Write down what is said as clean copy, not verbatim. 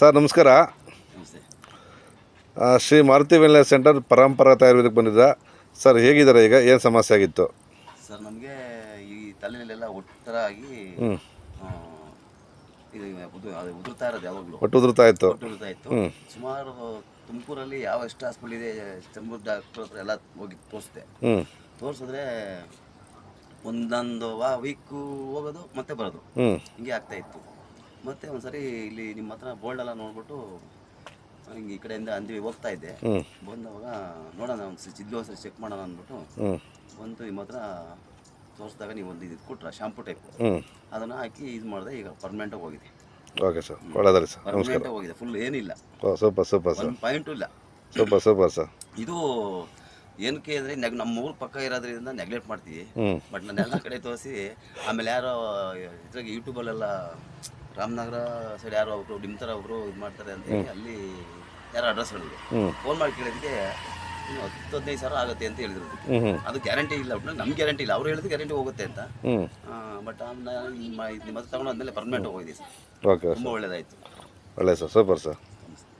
Sir ನಮಸ್ಕಾರ. ನಮಸ್ತೆ. Shri Maruti wellness centre ಪರಂಪರಾಗತ ಆಯುರ್ವೇದಕ್ಕೆ ಬಂದಿದ್ದ ಸರ್. ಹೇಗಿದ್ದಾರೆ ಈಗ? ಏನು ಸಮಸ್ಯೆ ಆಗಿತ್ತು ಸರ್? ನಮಗೆ ಈ ತಲೆಯಲ್ಲೆಲ್ಲ ಒಟ್ಟರ ಆಗಿ ಇದು ಅದು ಉದುರ್ತಾ ಇರೋದು, ಯಾವಾಗಲೂ ಒಟ್ಟು ಉದುರ್ತಾ ಇತ್ತು. ಉದುರ್ತಾ ಇತ್ತು. ಸುಮಾರು ತುಮಕೂರಲ್ಲಿ ಎಷ್ಟು ಹಾಸ್ಪಿಟಲ್ ಇದೆ, ಚಂಬೂರು ಡಾಕ್ಟ್ರ್ ಹತ್ರ ಎಲ್ಲ ಹೋಗಿ ತೋರಿಸಿದೆ. ತೋರಿಸಿದ್ರೆ ಒಂದೊಂದು ವೀಕು ಹೋಗೋದು ಮತ್ತೆ ಬರೋದು, ಹಿಂಗೆ ಆಗ್ತಾ ಇತ್ತು. ಮತ್ತೆ ಒಂದ್ಸರಿ ಇಲ್ಲಿ ನಿಮ್ಮ ಹತ್ರ ಬೋಲ್ಡೆಲ್ಲ ನೋಡ್ಬಿಟ್ಟು ಹಿಂಗೆ ಈ ಕಡೆಯಿಂದ ಅಂದ್ವಿ, ಹೋಗ್ತಾ ಇದ್ದೆ. ಬಂದವಾಗ ನೋಡೋಣ ಒಂದ್ಸರಿ ಚೆಕ್ ಮಾಡೋಣ ಅಂದ್ಬಿಟ್ಟು ಬಂದು ನಿಮ್ಮ ಹತ್ರ ತೋರಿಸಿದಾಗ ನೀವು ಒಂದು ಇದು ಕೊಟ್ರ ಶಾಂಪು ಟೈಪ್, ಅದನ್ನು ಹಾಕಿ ಇದು ಮಾಡಿದೆ. ಈಗ ಪರ್ಮನೆಂಟಾಗಿ ಹೋಗಿದೆ. ಓಕೆ ಸರ್, ಒಳ್ಳೆದಾರಿ ಸರ್. ಪರ್ಮನೆಂಟಾಗಿ ಹೋಗಿದೆ, ಫುಲ್ ಏನಿಲ್ಲ. ಸೂಪರ್ ಸೂಪರ್ ಸರ್, ಪಾಯಿಂಟು ಇಲ್ಲ. Super super sir. ಇದು ಏನಕ್ಕೆ ಅಂದರೆ ನಮ್ಮ ಊರು ಪಕ್ಕ ಇರೋದ್ರಿಂದ ನೆಗ್ಲೆಕ್ಟ್ ಮಾಡ್ತೀವಿ. ಬಟ್ ನಾನು ಎಲ್ಲ ಕಡೆ ತೋರಿಸಿ ಆಮೇಲೆ ಯಾರೋ ಇದ್ರಾಗ ಯೂಟ್ಯೂಬಲ್ಲೆಲ್ಲ ರಾಮನಗರ ಸೈಡ್ ಯಾರೋ ಒಬ್ರು ನಿಮ್ಮ ಥರ ಒಬ್ರು ಇದು ಮಾಡ್ತಾರೆ ಅಂತ ಹೇಳಿ ಅಲ್ಲಿ ಯಾರೋ ಅಡ್ರೆಸ್ ಹೇಳಿದ್ರು. ಫೋನ್ ಮಾಡಿ ಕೇಳಿದಕ್ಕೆ 10-15 ಸಾವಿರ ಆಗುತ್ತೆ ಅಂತ ಹೇಳಿದ್ರು. ಅದು ಗ್ಯಾರಂಟಿ ಇಲ್ಲ, ನಮ್ಗೆ ಗ್ಯಾರಂಟಿ ಇಲ್ಲ. ಅವ್ರು ಹೇಳಿದ್ರು ಗ್ಯಾರಂಟಿ ಹೋಗುತ್ತೆ ಅಂತ. ಬಟ್ ನಿಮ್ಮ ಹತ್ರ ತಗೊಂಡಾದ್ಮೇಲೆ ಪರ್ಮನೆಂಟ್ ಹೋಗಿದೆ ಸರ್. ಓಕೆ, ತುಂಬ ಒಳ್ಳೇದಾಯಿತು. ಒಳ್ಳೆ ಸರ್, ಸೂಪರ್ ಸರ್.